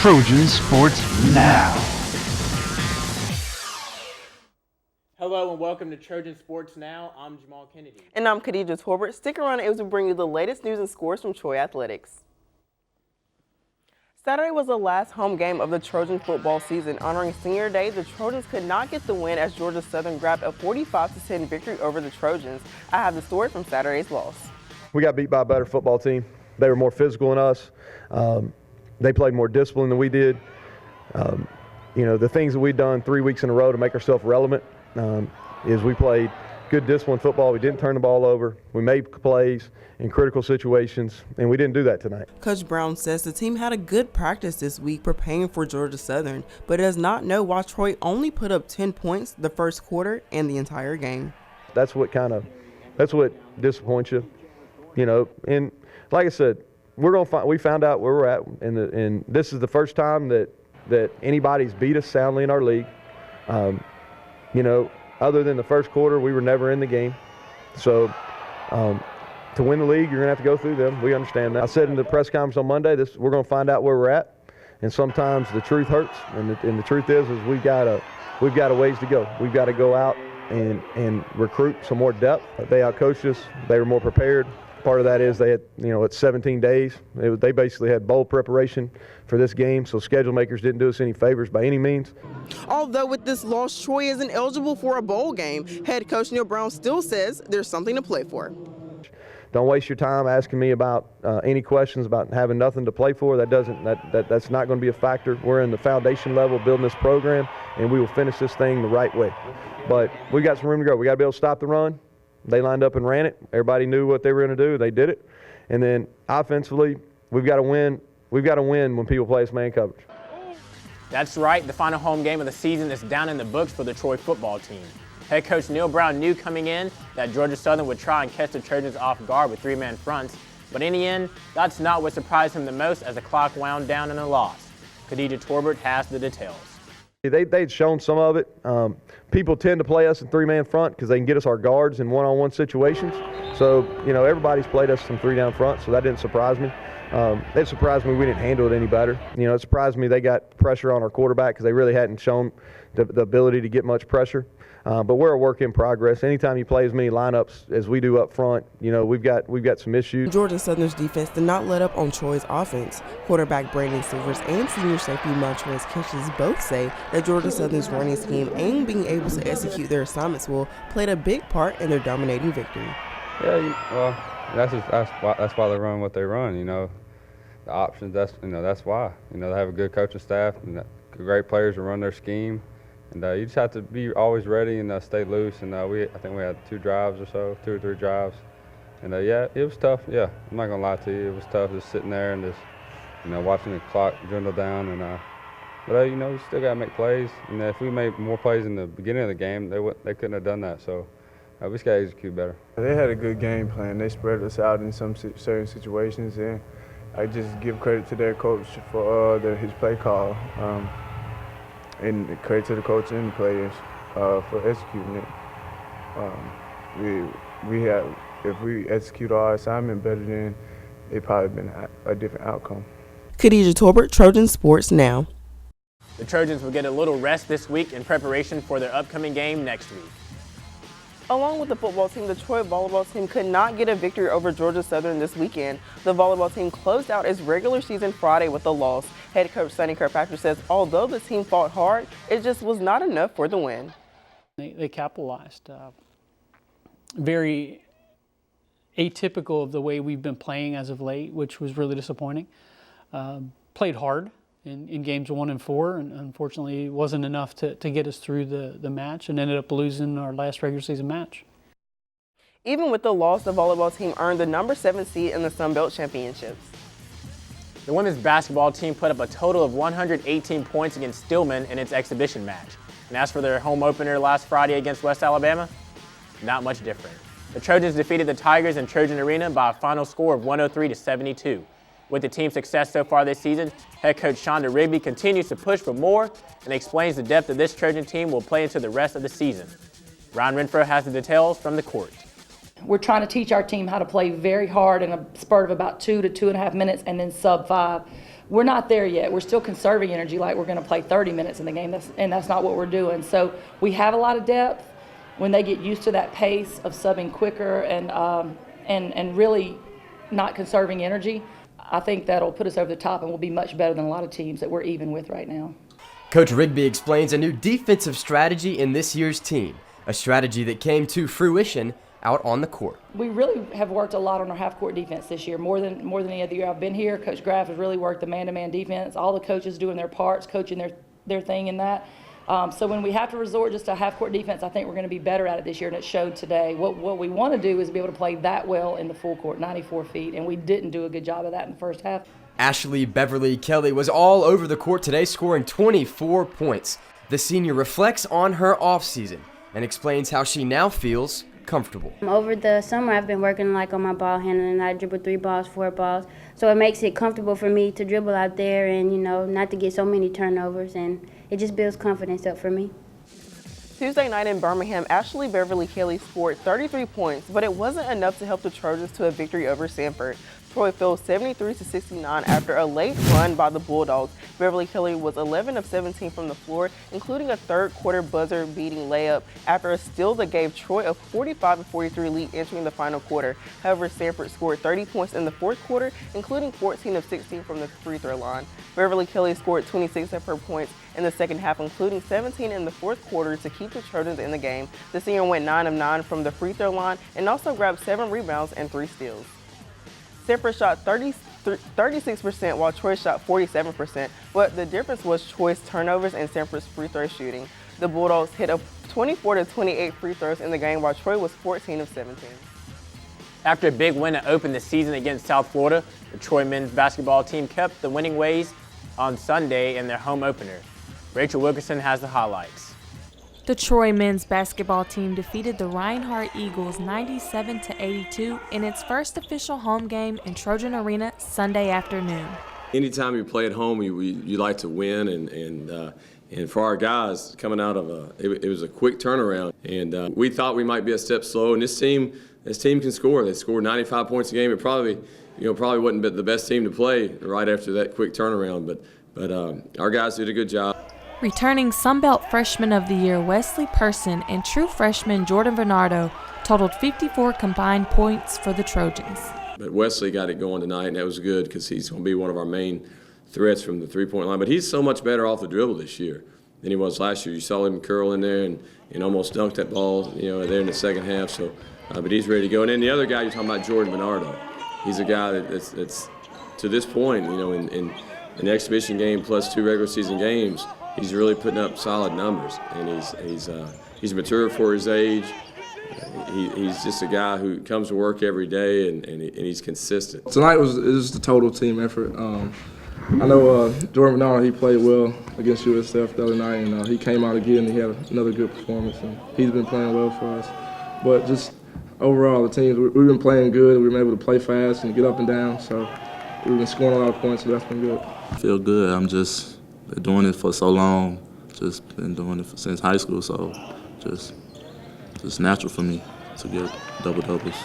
Trojan Sports Now. Hello and welcome to Trojan Sports Now. I'm Jahmal Kennedy. And I'm Khadijah Torbert. Stick around as we bring you the latest news and scores from Troy Athletics. Saturday was the last home game of the Trojan football season. Honoring Senior Day, the Trojans could not get the win as Georgia Southern grabbed a 45-10 victory over the Trojans. I have the story from Saturday's loss. We got beat by a better football team. They were more physical than us. They played more discipline than we did. The things that we've done 3 weeks in a row to make ourselves relevant is we played good disciplined football. We didn't turn the ball over. We made plays in critical situations, and we didn't do that tonight. Coach Brown says the team had a good practice this week preparing for Georgia Southern, but does not know why Troy only put up 10 points the first quarter and the entire game. That's what disappoints you, And like I said, we found out where we're at, and this is the first time that anybody's beat us soundly in our league. Other than the first quarter, we were never in the game. So to win the league, you're going to have to go through them. We understand that. I said in the press conference on Monday, we're going to find out where we're at. And sometimes the truth hurts, and the truth is we've got a ways to go. We've got to go out and recruit some more depth. They outcoached us. They were more prepared. Part of that is they had, it's 17 days. They basically had bowl preparation for this game, so schedule makers didn't do us any favors by any means. Although with this loss, Troy isn't eligible for a bowl game, head coach Neil Brown still says there's something to play for. Don't waste your time asking me about any questions about having nothing to play for. That's not going to be a factor. We're in the foundation level building this program, and we will finish this thing the right way. But we got some room to go. We got to be able to stop the run. They lined up and ran it. Everybody knew what they were going to do. They did it. And then offensively, we've got to win. We've got to win when people play us man coverage. That's right. The final home game of the season is down in the books for the Troy football team. Head coach Neil Brown knew coming in that Georgia Southern would try and catch the Trojans off guard with three-man fronts. But in the end, that's not what surprised him the most as the clock wound down in a loss. Khadijah Torbert has the details. They'd shown some of it. People tend to play us in three-man front because they can get us our guards in one-on-one situations. So, everybody's played us some three-down front, so that didn't surprise me. It surprised me we didn't handle it any better. It surprised me they got pressure on our quarterback because they really hadn't shown the ability to get much pressure. But we're a work in progress. Anytime you play as many lineups as we do up front, we've got some issues. Georgia Southern's defense did not let up on Troy's offense. Quarterback Brandon Silvers and senior safety Montrez Kinches both say that Georgia Southern's running scheme and being able to execute their assignments will played a big part in their dominating victory. Yeah, that's why they run what they run. The options. That's why. They have a good coaching staff and great players to run their scheme. And you just have to be always ready and stay loose. And I think we had 2 or 3 drives. And it was tough. Yeah, I'm not gonna lie to you, it was tough just sitting there and just watching the clock dwindle down. And but we still gotta make plays. And if we made more plays in the beginning of the game, they couldn't have done that. So we just gotta execute better. They had a good game plan. They spread us out in some certain situations, and I just give credit to their coach for his play call. And credit to the coach and the players for executing it. If we execute our assignment better, then it probably been a different outcome. Khadijah Torbert, Trojan Sports Now. The Trojans will get a little rest this week in preparation for their upcoming game next week. Along with the football team, the Troy volleyball team could not get a victory over Georgia Southern this weekend. The volleyball team closed out its regular season Friday with a loss. Head coach Sonny Kirkpatrick says although the team fought hard, it just was not enough for the win. They capitalized. Very atypical of the way we've been playing as of late, which was really disappointing. Played hard in games 1 and 4, and unfortunately it wasn't enough to get us through the match, and ended up losing our last regular season match. Even with the loss, the volleyball team earned the number 7 seed in the Sun Belt Championships. The women's basketball team put up a total of 118 points against Stillman in its exhibition match. And as for their home opener last Friday against West Alabama, not much different. The Trojans defeated the Tigers in Trojan Arena by a final score of 103-72. With the team's success so far this season, head coach Shonda Rigby continues to push for more and explains the depth of this Trojan team will play into the rest of the season. Ryan Renfro has the details from the court. We're trying to teach our team how to play very hard in a spurt of about 2 to 2.5 minutes and then sub 5. we're not there yet. We're still conserving energy like we're going to play 30 minutes in the game, and that's not what we're doing. So we have a lot of depth. When they get used to that pace of subbing quicker and really not conserving energy, I think that'll put us over the top and we'll be much better than a lot of teams that we're even with right now. Coach Rigby explains a new defensive strategy in this year's team, a strategy that came to fruition out on the court. We really have worked a lot on our half-court defense this year, more than any other year I've been here. Coach Graff has really worked the man-to-man defense. All the coaches doing their parts, coaching their thing in that. So when we have to resort just to half-court defense, I think we're going to be better at it this year, and it showed today. What we want to do is be able to play that well in the full court, 94 feet, and we didn't do a good job of that in the first half. Ashley Beverly Kelly was all over the court today, scoring 24 points. The senior reflects on her offseason and explains how she now feels comfortable. Over the summer, I've been working on my ball handling. I dribble 3 balls, 4 balls. So it makes it comfortable for me to dribble out there and, not to get so many turnovers. And it just builds confidence up for me. Tuesday night in Birmingham, Ashley Beverly Kelly scored 33 points, but it wasn't enough to help the Trojans to a victory over Sanford. Troy fell 73-69 after a late run by the Bulldogs. Beverly Kelly was 11 of 17 from the floor, including a third-quarter buzzer-beating layup after a steal that gave Troy a 45-43 lead entering the final quarter. However, Sanford scored 30 points in the fourth quarter, including 14 of 16 from the free throw line. Beverly Kelly scored 26 of her points in the second half, including 17 in the fourth quarter to keep the Trojans in the game. The senior went 9 of 9 from the free throw line and also grabbed 7 rebounds and 3 steals. Sanford shot 36% while Troy shot 47%, but the difference was Troy's turnovers and Sanford's free throw shooting. The Bulldogs hit a 24-28 free throws in the game while Troy was 14 of 17. After a big win to open the season against South Florida, the Troy men's basketball team kept the winning ways on Sunday in their home opener. Rachel Wilkerson has the highlights. The Troy men's basketball team defeated the Reinhardt Eagles 97-82 in its first official home game in Trojan Arena Sunday afternoon. Anytime you play at home, you like to win, and for our guys coming out of it was a quick turnaround, and we thought we might be a step slow. And this team can score. They scored 95 points a game. It probably wasn't the best team to play right after that quick turnaround, but our guys did a good job. Returning Sunbelt Freshman of the Year Wesley Person and true freshman Jordan Bernardo totaled 54 combined points for the Trojans. But Wesley got it going tonight, and that was good because he's going to be one of our main threats from the three-point line. But he's so much better off the dribble this year than he was last year. You saw him curl in there and almost dunked that ball, there in the second half. So, but he's ready to go. And then the other guy you're talking about, Jordan Bernardo. He's a guy that's to this point, in an exhibition game plus 2 regular season games, he's really putting up solid numbers, and he's mature for his age. He's just a guy who comes to work every day, and he's consistent. Tonight was just a total team effort. I know Jordan Bernardo, he played well against USF the other night, and he came out again and he had another good performance, and he's been playing well for us. But just overall, the teams, we've been playing good. We've been able to play fast and get up and down, so we've been scoring a lot of points, so that's been good. I feel good. I'm just been doing it for so long, just been doing it since high school, so just natural for me to get double-doubles.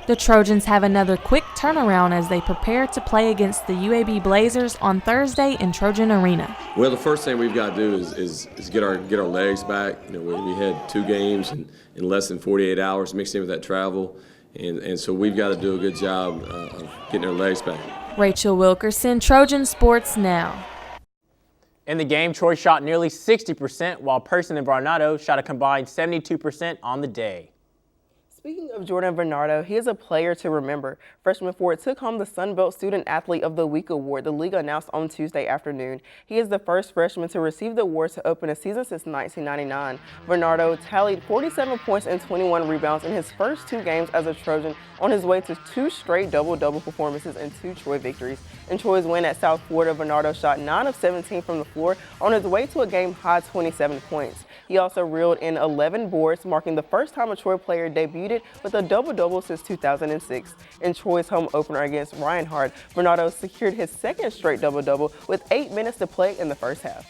The Trojans have another quick turnaround as they prepare to play against the UAB Blazers on Thursday in Trojan Arena. Well, the first thing we've got to do is get our legs back. We had 2 games in less than 48 hours mixed in with that travel, and so we've got to do a good job of getting our legs back. Rachel Wilkerson, Trojan Sports Now. In the game, Troy shot nearly 60%, while Person and Bernardo shot a combined 72% on the day. Speaking of Jordan Bernardo, he is a player to remember. Freshman forward took home the Sunbelt Student Athlete of the Week award the league announced on Tuesday afternoon. He is the first freshman to receive the award to open a season since 1999. Bernardo tallied 47 points and 21 rebounds in his first 2 games as a Trojan, on his way to 2 straight double-double performances and 2 Troy victories. In Troy's win at South Florida, Bernardo shot 9 of 17 from the floor on his way to a game-high 27 points. He also reeled in 11 boards, marking the first time a Troy player debuted with a double-double since 2006. In Troy's home opener against Reinhardt, Bernardo secured his second straight double-double with 8 minutes to play in the first half.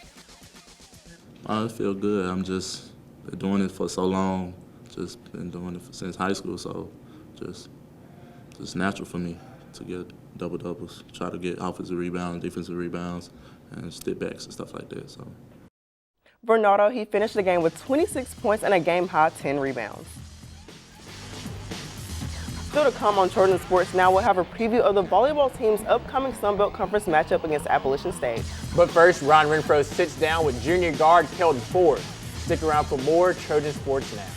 I feel good. I'm just been doing it for so long, just been doing it since high school, so just natural for me to get double-doubles, try to get offensive rebounds, defensive rebounds, and step backs and stuff like that. So. Bernardo, he finished the game with 26 points and a game-high 10 rebounds. Still to come on Trojan Sports Now, we'll have a preview of the volleyball team's upcoming Sun Belt Conference matchup against Appalachian State. But first, Ron Renfro sits down with junior guard Kelton Ford. Stick around for more Trojan Sports Now.